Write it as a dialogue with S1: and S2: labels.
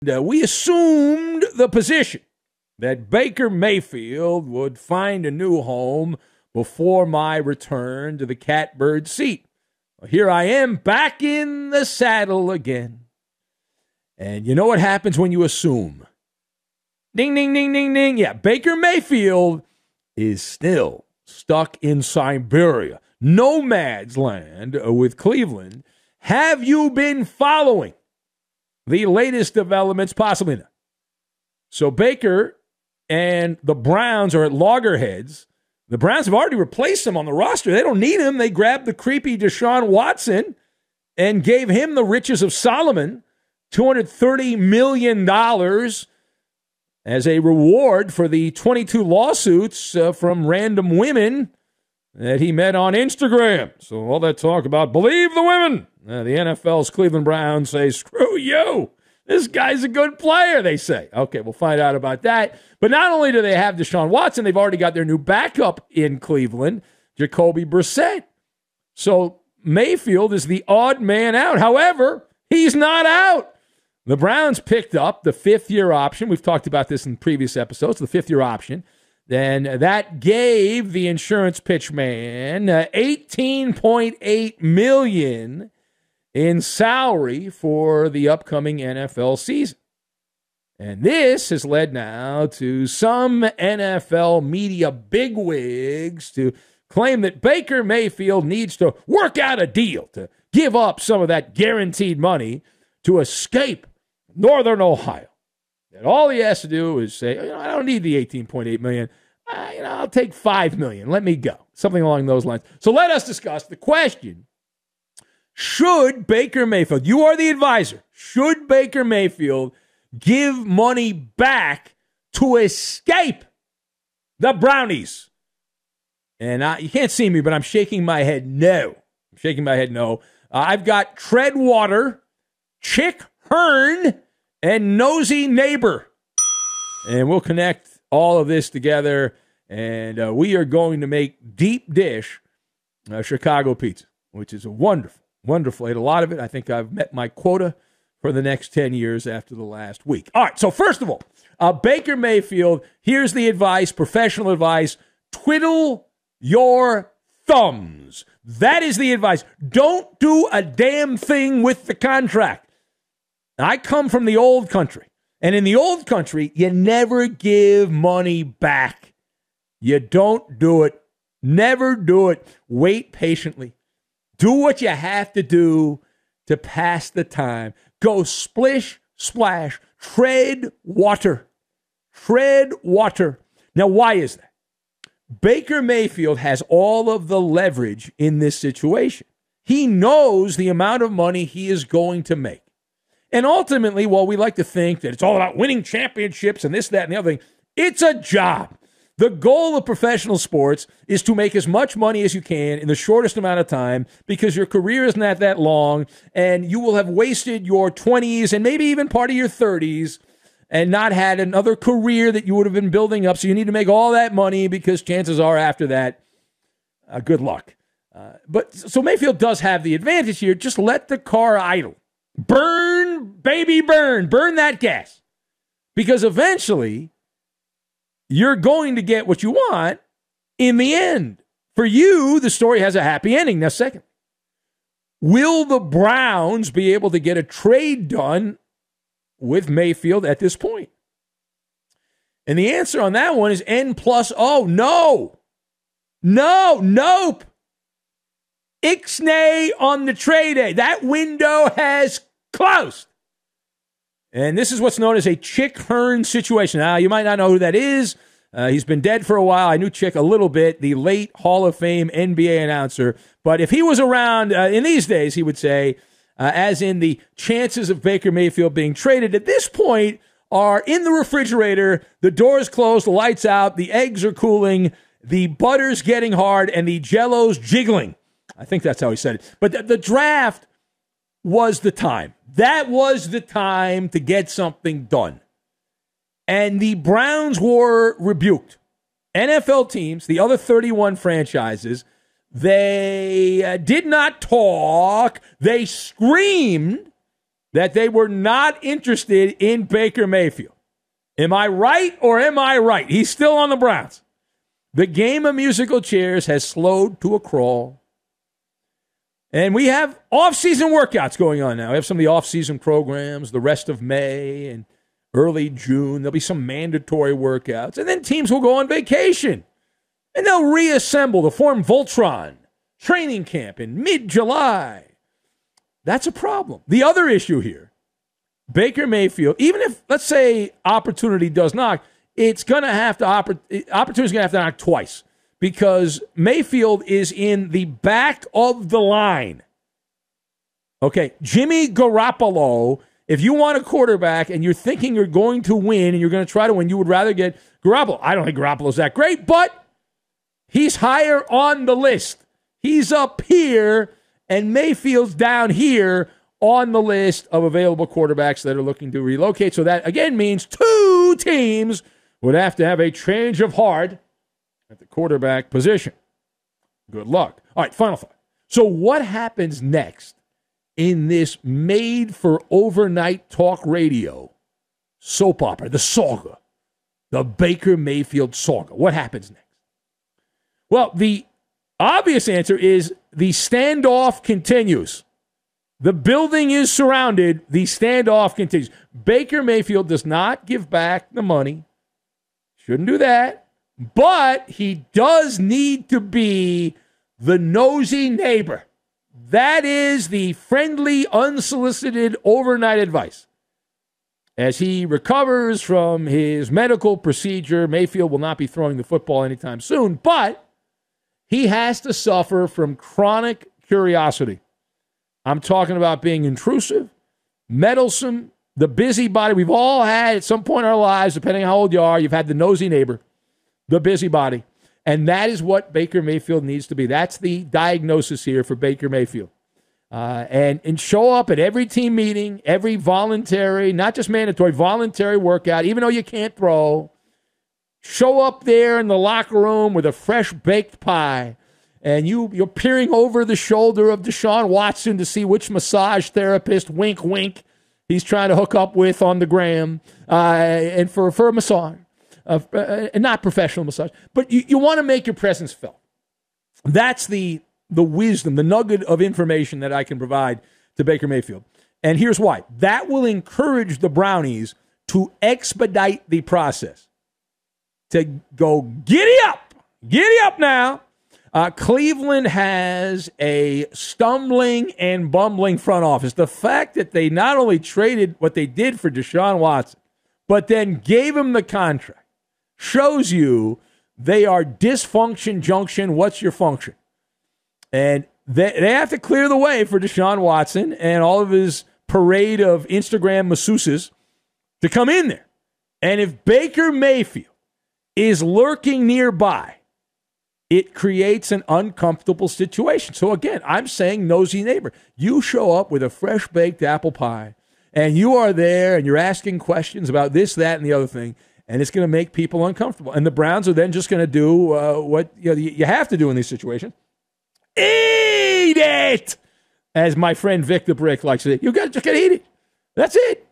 S1: we assumed the position that Baker Mayfield would find a new home before my return to the catbird seat. Well, here I am back in the saddle again. And you know what happens when you assume? Ding, ding, ding, ding, ding. Yeah, Baker Mayfield is still stuck in Siberia, nomad's land with Cleveland. Have you been following the latest developments? Possibly not. So Baker and the Browns are at loggerheads. The Browns have already replaced him on the roster. They don't need him. They grabbed the creepy Deshaun Watson and gave him the riches of Solomon, $230 million as a reward for the 22 lawsuits from random women that he met on Instagram. So all that talk about believe the women. The NFL's Cleveland Browns say, screw you. This guy's a good player, they say. Okay, we'll find out about that. But not only do they have Deshaun Watson, they've already got their new backup in Cleveland, Jacoby Brissett. So Mayfield is the odd man out. However, he's not out. The Browns picked up the fifth-year option. We've talked about this in previous episodes, the fifth-year option. Then that gave the insurance pitch man $18.8 million in salary for the upcoming NFL season. And this has led now to some NFL media bigwigs to claim that Baker Mayfield needs to work out a deal to give up some of that guaranteed money to escape Northern Ohio. And all he has to do is say, I don't need the $18.8 million. I'll take $5 million. Let me go. Something along those lines. So let us discuss the question. Should Baker Mayfield, you are the advisor, should Baker Mayfield give money back to escape the Brownies? And you can't see me, but I'm shaking my head no. I'm shaking my head no. I've got Treadwater, Chick Hearn, and Nosy Neighbor. And we'll connect all of this together, and we are going to make deep dish Chicago pizza, which is a wonderful. I ate a lot of it. I think I've met my quota for the next 10 years after the last week. All right, so first of all, Baker Mayfield, here's the advice, professional advice. Twiddle your thumbs. That is the advice. Don't do a damn thing with the contract. I come from the old country, and in the old country, you never give money back. You don't do it. Never do it. Wait patiently. Do what you have to do to pass the time. Go splish, splash, tread water. Tread water. Now, why is that? Baker Mayfield has all of the leverage in this situation. He knows the amount of money he is going to make. And ultimately, while we like to think that it's all about winning championships and this, that, and the other thing, it's a job. The goal of professional sports is to make as much money as you can in the shortest amount of time because your career is not that long and you will have wasted your 20s and maybe even part of your 30s and not had another career that you would have been building up. So you need to make all that money because chances are after that, good luck. So Mayfield does have the advantage here. Just let the car idle. Burn, baby, burn. Burn that gas. Because eventually, you're going to get what you want in the end. For you, the story has a happy ending. Now, second, will the Browns be able to get a trade done with Mayfield at this point? And the answer on that one is N+0. No. Nope. Ixnay on the trade day. That window has closed. And this is what's known as a Chick Hearn situation. Now, you might not know who that is. He's been dead for a while. I knew Chick a little bit, the late Hall of Fame NBA announcer. But if he was around in these days, he would say, as in the chances of Baker Mayfield being traded at this point are in the refrigerator, the door's closed, the lights out, the eggs are cooling, the butter's getting hard, and the Jell-O's jiggling. I think that's how he said it. But the draft was the time. That was the time to get something done. And the Browns were rebuked. NFL teams, the other 31 franchises, they did not talk. They screamed that they were not interested in Baker Mayfield. Am I right or am I right? He's still on the Browns. The game of musical chairs has slowed to a crawl. And we have off-season workouts going on now. We have some of the off-season programs, the rest of May and early June. There'll be some mandatory workouts. And then teams will go on vacation. And they'll reassemble to form Voltron training camp in mid-July. That's a problem. The other issue here, Baker Mayfield, even if, let's say, opportunity does knock, opportunity's going to have to knock twice because Mayfield is in the back of the line. Okay, Jimmy Garoppolo, if you want a quarterback and you're thinking you're going to win and you're going to try to win, you would rather get Garoppolo. I don't think Garoppolo's that great, but he's higher on the list. He's up here, and Mayfield's down here on the list of available quarterbacks that are looking to relocate. So that, again, means two teams would have to have a change of heart at the quarterback position. Good luck. All right, final thought. So what happens next in this made-for-overnight talk radio soap opera, the saga, the Baker Mayfield saga? What happens next? Well, the obvious answer is the standoff continues. The building is surrounded. The standoff continues. Baker Mayfield does not give back the money. Shouldn't do that. But he does need to be the nosy neighbor. That is the friendly, unsolicited overnight advice. As he recovers from his medical procedure, Mayfield will not be throwing the football anytime soon, but he has to suffer from chronic curiosity. I'm talking about being intrusive, meddlesome, the busybody. We've all had at some point in our lives, depending on how old you are, you've had the nosy neighbor, the busybody. And that is what Baker Mayfield needs to be. That's the diagnosis here for Baker Mayfield. And show up at every team meeting, every voluntary, not just mandatory, voluntary workout, even though you can't throw. Show up there in the locker room with a fresh baked pie, and you're peering over the shoulder of Deshaun Watson to see which massage therapist, wink, wink, he's trying to hook up with on the gram, and for a massage, and not professional massage. But you want to make your presence felt. That's the wisdom, the nugget of information that I can provide to Baker Mayfield. And here's why. That will encourage the Brownies to expedite the process. To go, giddy up now. Cleveland has a stumbling and bumbling front office. The fact that they not only traded what they did for Deshaun Watson, but then gave him the contract, shows you they are dysfunction junction. What's your function? And they have to clear the way for Deshaun Watson and all of his parade of Instagram masseuses to come in there. And if Baker Mayfield is lurking nearby, it creates an uncomfortable situation. So again, I'm saying nosy neighbor. You show up with a fresh baked apple pie, and you are there, and you're asking questions about this, that, and the other thing, and it's going to make people uncomfortable. And the Browns are then just going to do what you have to do in these situations. Eat it! As my friend Vic the Brick likes to say, just got to eat it. That's it.